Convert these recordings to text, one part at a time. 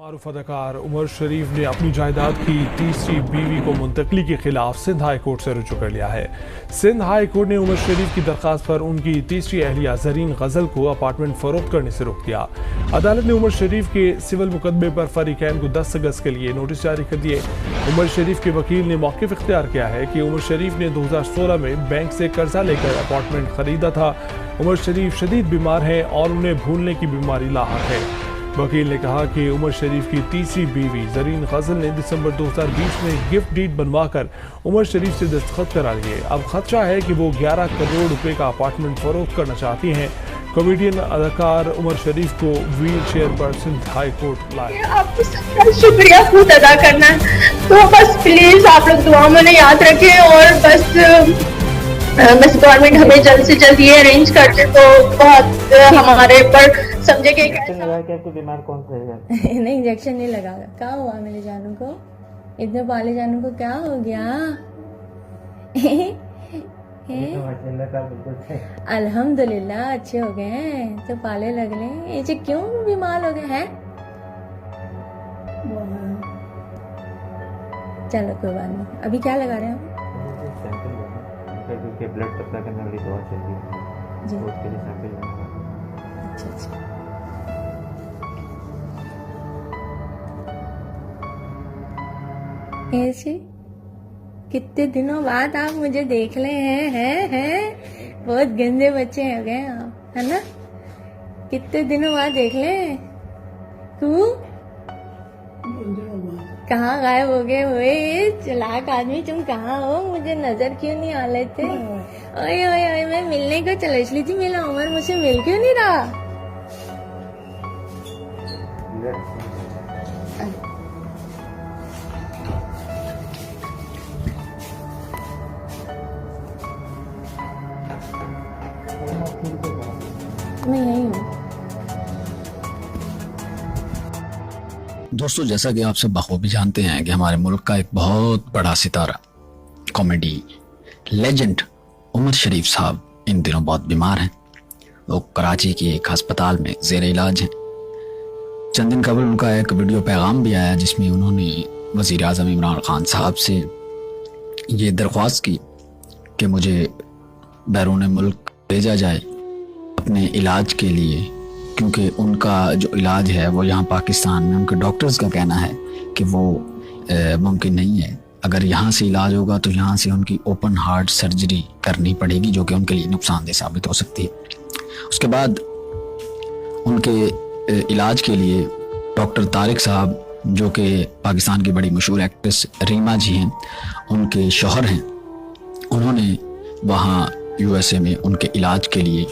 मारूफ अदाकार उमर शरीफ ने अपनी जायदाद की तीसरी बीवी को मुंतकली के खिलाफ सिंध हाई कोर्ट से रुजू कर लिया है। सिंध हाई कोर्ट ने उमर शरीफ की दरख्वास्त पर उनकी तीसरी अहलिया ज़रीन गज़ल को अपार्टमेंट फरोख्त करने से रोक दिया। अदालत ने उमर शरीफ के सिविल मुकदमे पर फरीकैन को 10 अगस्त के लिए नोटिस जारी कर दिए। उमर शरीफ के वकील ने मौक़िफ़ इख्तियार किया है कि उमर शरीफ ने 2016 में बैंक से कर्जा लेकर अपार्टमेंट खरीदा था। उमर शरीफ शदीद बीमार हैं और उन्हें भूलने की बीमारी लाहक है। वकील ने कहा कि उमर शरीफ की तीसरी बीवी ज़रीन गज़ल ने दिसंबर 2020 में गिफ्ट डीड बनवाकर उमर शरीफ से दस्तखत करा लिए। अब खदशा है कि वो 11 करोड़ रुपए का अपार्टमेंट फरोख्त करना चाहती हैं। कॉमेडियन अदाकार उमर शरीफ को व्हील चेयर पर सिंध हाई कोर्ट लाए। आपको सबका शुक्रिया खुद अदा करना है, तो बस प्लीज आप लोग दुआ में याद रखें और बस गवर्नमेंट हमें जल्द से जल्द ये अरेंज कर दे तो बहुत हमारे पर समझे कि आपको बीमार कौन सा है? नहीं, इंजेक्शन नहीं लगा। क्या हुआ मेरे जानू को? इतने पाले जानू को क्या हो गया? अल्हम्दुलिल्लाह अच्छे हो गए हैं, तो पाले लग रहे। ये क्यों बीमार हो गए हैं? चलो कोई बात नहीं। अभी क्या लगा रहे हैं क्योंकि ब्लड सप्लाई करने वाली दवा चल रही है जी। उसके लिए सैंपल लेना है। अच्छा। ऐसे कितने दिनों बाद आप मुझे देख ले हैं? बहुत गंदे बच्चे हो गए आप, है ना? कितने दिनों बाद देख ले। तू कहाँ गायब हो गए हुए? चालाक आदमी तुम कहाँ हो? मुझे नजर क्यों नहीं आ रहे थे? ओए ओए ओए, मैं मिलने को चली थी, मेरा उमर मुझसे मिल क्यों नहीं रहा? मैं यही हूँ। दोस्तों, जैसा कि आप सब बखूबी जानते हैं कि हमारे मुल्क का एक बहुत बड़ा सितारा, कॉमेडी लेजेंड उमर शरीफ साहब इन दिनों बहुत बीमार हैं। वो कराची के एक अस्पताल में ज़ेर इलाज हैं। चंद दिन कबल उनका एक वीडियो पैगाम भी आया जिसमें उन्होंने वज़ीर आज़म इमरान ख़ान साहब से ये दरख्वास्त की कि मुझे बैरून मुल्क भेजा जाए अपने इलाज के लिए, क्योंकि उनका जो इलाज है वो यहाँ पाकिस्तान में उनके डॉक्टर्स का कहना है कि वो मुमकिन नहीं है। अगर यहाँ से इलाज होगा तो यहाँ से उनकी ओपन हार्ट सर्जरी करनी पड़ेगी, जो कि उनके लिए नुकसानदेह साबित हो सकती है। उसके बाद उनके इलाज के लिए डॉक्टर तारिक साहब, जो कि पाकिस्तान की बड़ी मशहूर एक्ट्रेस रीमा जी हैं, उनके शौहर हैं, उन्होंने वहाँ USA में उनके इलाज के लिए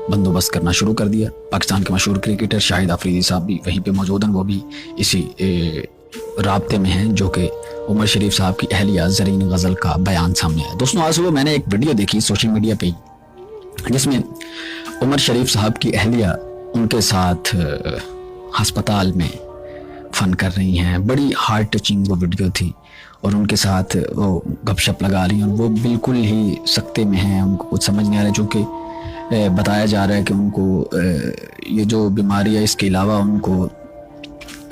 बंदोबस्त करना शुरू कर दिया। पाकिस्तान के मशहूर क्रिकेटर शाहिद अफरीदी साहब भी वहीं पे मौजूद हैं। वो भी इसी राब्ते में हैं, जो कि उमर शरीफ साहब की अहलिया ज़रीन गज़ल का बयान सामने आया। दोस्तों, आज सुबह मैंने एक वीडियो देखी सोशल मीडिया पे, जिसमें उमर शरीफ साहब की अहलिया उनके साथ हस्पताल में फ़न कर रही हैं। बड़ी हार्ट टचिंग वो वीडियो थी और उनके साथ वो गपशप लगा रही हैं और वो बिल्कुल ही सख्ते में हैं। उनको कुछ समझ नहीं आ रहा है, चूँकि बताया जा रहा है कि उनको ये जो बीमारी है, इसके अलावा उनको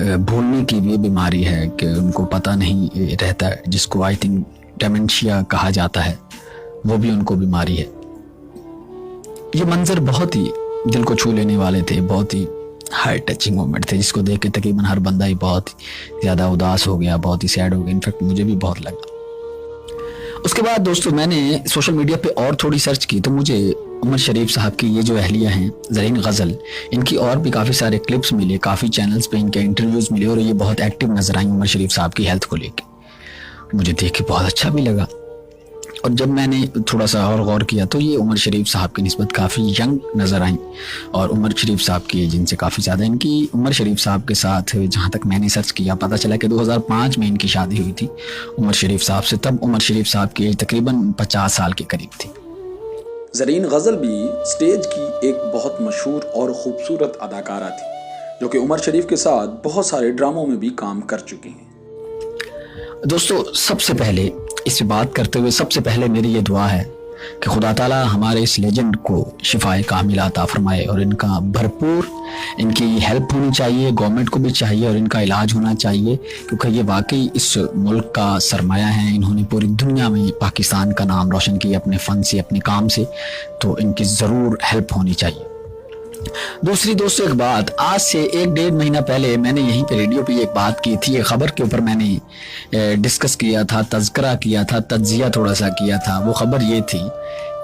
भूलने की भी बीमारी है कि उनको पता नहीं रहता है, जिसको आई थिंक डेमेंशिया कहा जाता है, वो भी उनको बीमारी है। ये मंजर बहुत ही दिल को छू लेने वाले थे, बहुत ही हार्ट टचिंग मोमेंट थे, जिसको देख के तकरीबन हर बंदा ही बहुत ज़्यादा उदास हो गया, बहुत ही सैड हो गया। इनफैक्ट मुझे भी बहुत लगा। उसके बाद दोस्तों, मैंने सोशल मीडिया पे और थोड़ी सर्च की तो मुझे उमर शरीफ साहब की ये जो अहलिया हैं ज़रीन गज़ल, इनकी और भी काफ़ी सारे क्लिप्स मिले, काफ़ी चैनल्स पे इनके इंटरव्यूज़ मिले और ये बहुत एक्टिव नज़र आई उमर शरीफ साहब की हेल्थ को लेके। मुझे देख के बहुत अच्छा भी लगा और जब मैंने थोड़ा सा और गौर किया तो ये उमर शरीफ साहब की निस्बत काफ़ी यंग नज़र आई और उमर शरीफ साहब की एज इनसे काफ़ी ज़्यादा। इनकी उमर शरीफ साहब के साथ जहाँ तक मैंने सर्च किया पता चला कि 2005 में इनकी शादी हुई थी उमर शरीफ साहब से। तब उमर शरीफ साहब की एज तकरीबन 50 साल के करीब थी। ज़रीन गज़ल भी स्टेज की एक बहुत मशहूर और ख़ूबसूरत अदाकारा थी, जो कि उमर शरीफ के साथ बहुत सारे ड्रामों में भी काम कर चुकी हैं। दोस्तों, सबसे पहले इससे बात करते हुए सबसे पहले मेरी ये दुआ है کہ خدا ताला हमारे इस लेजेंड को शिफाए कामिला अता फरमाए और इनका भरपूर इनकी हेल्प होनी चाहिए, गवर्नमेंट को भी चाहिए और इनका इलाज होना चाहिए, क्योंकि ये वाकई इस मुल्क का सरमाया है। इन्होंने पूरी दुनिया में पाकिस्तान का नाम रोशन किया अपने फ़न से, अपने काम से, तो इनकी ज़रूर हेल्प होनी चाहिए। दूसरी दोस्तों एक बात, आज से 1-1.5 महीना पहले मैंने यहीं पे रेडियो पे एक बात की थी, एक ख़बर के ऊपर मैंने डिस्कस किया था, तज़किरा किया था, तज्जिया थोड़ा सा किया था। वो ख़बर ये थी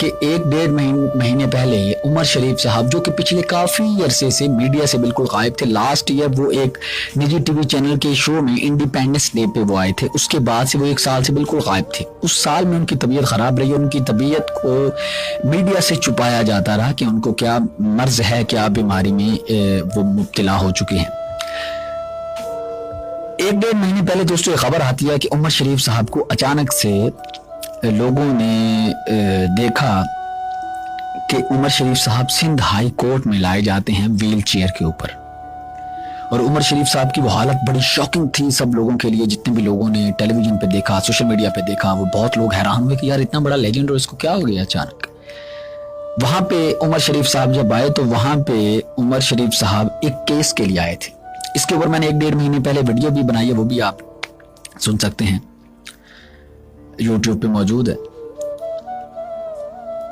कि 1-1.5 महीने पहले उमर शरीफ साहब, जो कि पिछले काफ़ी अरसे से मीडिया से बिल्कुल गायब थे, लास्ट ईयर वो एक निजी टीवी चैनल के शो में इंडिपेंडेंस डे पे वो आए थे, उसके बाद से वो 1 साल से बिल्कुल गायब थे। उस साल में उनकी तबीयत ख़राब रही, उनकी तबीयत को मीडिया से छुपाया जाता रहा कि उनको क्या मर्ज है, क्या बीमारी में वो मुब्तला हो चुके हैं। 1-1.5 महीने पहले दोस्तों ये खबर आती है कि उमर शरीफ साहब को अचानक से लोगों ने देखा कि उमर शरीफ साहब सिंध हाई कोर्ट में लाए जाते हैं व्हील चेयर के ऊपर, और उमर शरीफ साहब की वो हालत बड़ी शॉकिंग थी सब लोगों के लिए। जितने भी लोगों ने टेलीविजन पे देखा, सोशल मीडिया पे देखा, वो बहुत लोग हैरान हुए कि यार इतना बड़ा लेजेंड और इसको क्या हो गया अचानक। वहां पे उमर शरीफ साहब जब आए तो वहां पे उमर शरीफ साहब एक केस के लिए आए थे। इसके ऊपर मैंने 1-1.5 महीने पहले वीडियो भी बनाई है, वो भी आप सुन सकते हैं, यूट्यूब पे मौजूद है।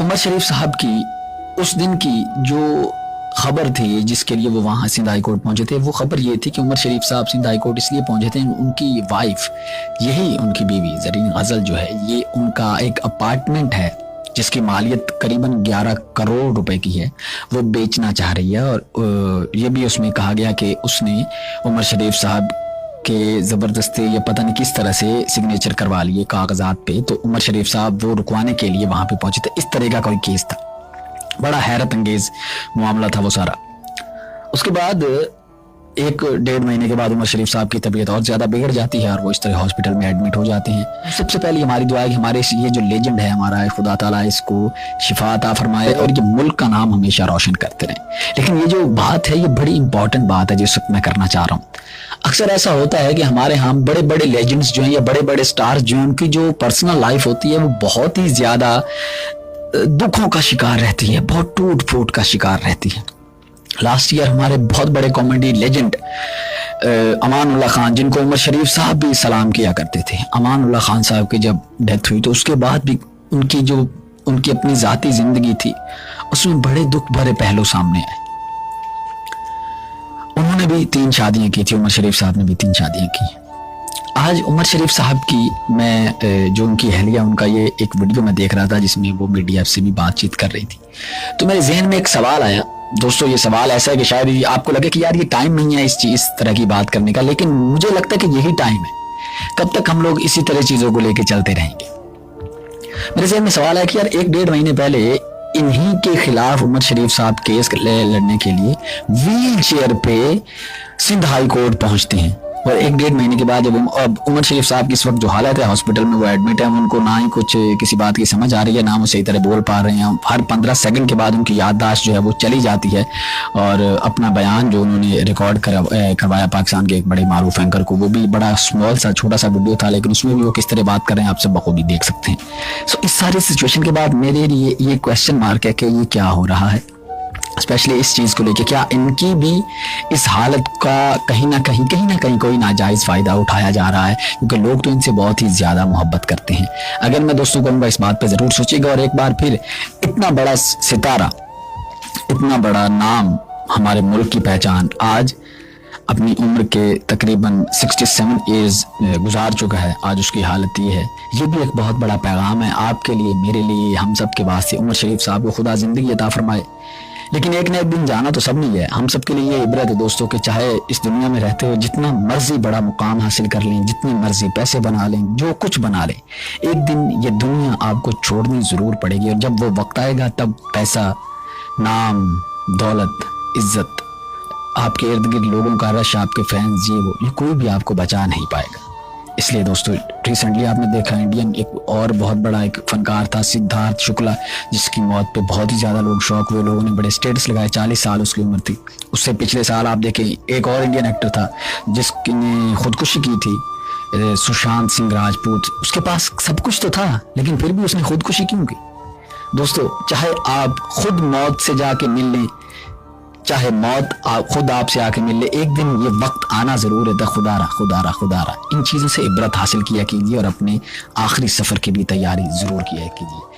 उमर शरीफ साहब की उस दिन की जो खबर थी जिसके लिए वो वहाँ सिंध हाई कोर्ट पहुंचे थे, वो खबर ये थी कि उमर शरीफ साहब सिंध हाई कोर्ट इसलिए पहुंचे थे, उनकी वाइफ, यही उनकी बीवी जरीन गजल जो है, ये उनका एक अपार्टमेंट है जिसकी मालियत करीबन 11 करोड़ रुपए की है, वो बेचना चाह रही है। और ये भी उसमें कहा गया कि उसने उमर शरीफ साहब के ज़बरदस्ती या पता नहीं किस तरह से सिग्नेचर करवा लिए कागजात पे, तो उमर शरीफ साहब वो रुकवाने के लिए वहां पे पहुंचे थे। इस तरह का कोई केस था, बड़ा हैरत अंगेज मामला था वो सारा। उसके बाद 1-1.5 महीने के बाद उमर शरीफ साहब की तबीयत और ज़्यादा बिगड़ जाती है और वो इस तरह हॉस्पिटल में एडमिट हो जाते हैं। सबसे पहले हमारी दुआ है कि हमारे ये जो लेजेंड है हमारा, खुदा ताला इसको शिफा अता फरमाए और ये मुल्क का नाम हमेशा रोशन करते रहें। लेकिन ये जो बात है ये बड़ी इंपॉर्टेंट बात है जिस वक्त मैं करना चाह रहा हूँ। अक्सर ऐसा होता है कि हमारे यहाँ बड़े बड़े लेजेंड्स जो हैं या बड़े बड़े स्टार्स जो हैं, उनकी जो पर्सनल लाइफ होती है वो बहुत ही ज़्यादा दुखों का शिकार रहती है, बहुत टूट फूट का शिकार रहती है। लास्ट ईयर हमारे बहुत बड़े कॉमेडी लेजेंड अमानुल्लाह खान, जिनको उमर शरीफ साहब भी सलाम किया करते थे, अमानुल्लाह खान साहब की जब डेथ हुई तो उसके बाद भी उनकी अपनी ज़ाती ज़िंदगी थी उसमें बड़े दुख भरे पहलू सामने आए। उन्होंने भी 3 शादियां की थी, उमर शरीफ साहब ने भी 3 शादियां की। आज उमर शरीफ साहब की मैं जो उनकी अहलिया, उनका ये एक वीडियो मैं देख रहा था जिसमें वो मीडिया से भी बातचीत कर रही थी, तो मेरे जहन में एक सवाल आया। दोस्तों ये सवाल ऐसा है कि शायद आपको लगे कि यार ये टाइम नहीं है इस तरह की बात करने का, लेकिन मुझे लगता है कि यही टाइम है। कब तक हम लोग इसी तरह चीज़ों को लेकर चलते रहेंगे? मेरे जहन में सवाल है कि यार 1-1.5 महीने पहले इन्हीं के खिलाफ उमर शरीफ साहब केस लड़ने के लिए व्हील चेयर पे सिंध हाई कोर्ट पहुंचते हैं, और 1-1.5 महीने के बाद जब उमर शरीफ साहब की इस वक्त जो हालत है हॉस्पिटल में, वो एडमिट है, उनको ना ही कुछ किसी बात की समझ आ रही है, ना वो सही तरह बोल पा रहे हैं। हर 15 सेकंड के बाद उनकी याददाश्त जो है वो चली जाती है, और अपना बयान जो उन्होंने रिकॉर्ड करवाया पाकिस्तान के एक बड़े मारूफ एंकर को, वो भी बड़ा स्मॉल सा छोटा सा वीडियो था, लेकिन उसमें भी वो किस तरह बात कर रहे हैं आप सब बखूबी देख सकते हैं। सो इस सारी सिचुएशन के बाद मेरे लिए ये क्वेश्चन मार्क है कि ये क्या हो रहा है, स्पेशली इस चीज़ को लेके। क्या इनकी भी इस हालत का कहीं ना कहीं कोई नाजायज़ फ़ायदा उठाया जा रहा है, क्योंकि लोग तो इनसे बहुत ही ज़्यादा मोहब्बत करते हैं। अगर मैं दोस्तों कहूँगा इस बात पे ज़रूर सोचिएगा, और एक बार फिर इतना बड़ा सितारा, इतना बड़ा नाम, हमारे मुल्क की पहचान, आज अपनी उम्र के तकरीबन 67 ईयर्स गुजार चुका है, आज उसकी हालत ये है। ये भी एक बहुत बड़ा पैगाम है आपके लिए, मेरे लिए, हम सब के वास्ते। उमर शरीफ साहब को खुदा ज़िंदगी अता फरमाए, लेकिन एक न एक दिन जाना तो सब नहीं है। हम सब के लिए ये इबरत है दोस्तों कि चाहे इस दुनिया में रहते हुए जितना मर्जी बड़ा मुकाम हासिल कर लें, जितनी मर्जी पैसे बना लें, जो कुछ बना लें, एक दिन ये दुनिया आपको छोड़नी ज़रूर पड़ेगी। और जब वो वक्त आएगा तब पैसा, नाम, दौलत, इज्जत, आपके इर्द गिर्द लोगों का रश, आपके फैंस, ये कोई भी आपको बचा नहीं पाएगा। इसलिए दोस्तों रिसेंटली आपने देखा इंडियन एक और बहुत बड़ा एक फनकार था सिद्धार्थ शुक्ला, जिसकी मौत पे बहुत ही ज़्यादा लोग शौक हुए, लोगों ने बड़े स्टेटस लगाए। 40 साल उसकी उम्र थी। उससे पिछले साल आप देखें एक और इंडियन एक्टर था जिसने खुदकुशी की थी, सुशांत सिंह राजपूत। उसके पास सब कुछ तो था, लेकिन फिर भी उसने खुदकुशी क्यों की? دوستو چاہے آپ خود موت سے جا کے مل لیں، چاہے موت خود آپ سے آ کے مل لے، ایک دن یہ وقت آنا ضرور ہے۔ خدا را ان چیزوں سے عبرت حاصل کیا کیجیے اور اپنے آخری سفر کی بھی تیاری ضرور کیا کیجیے۔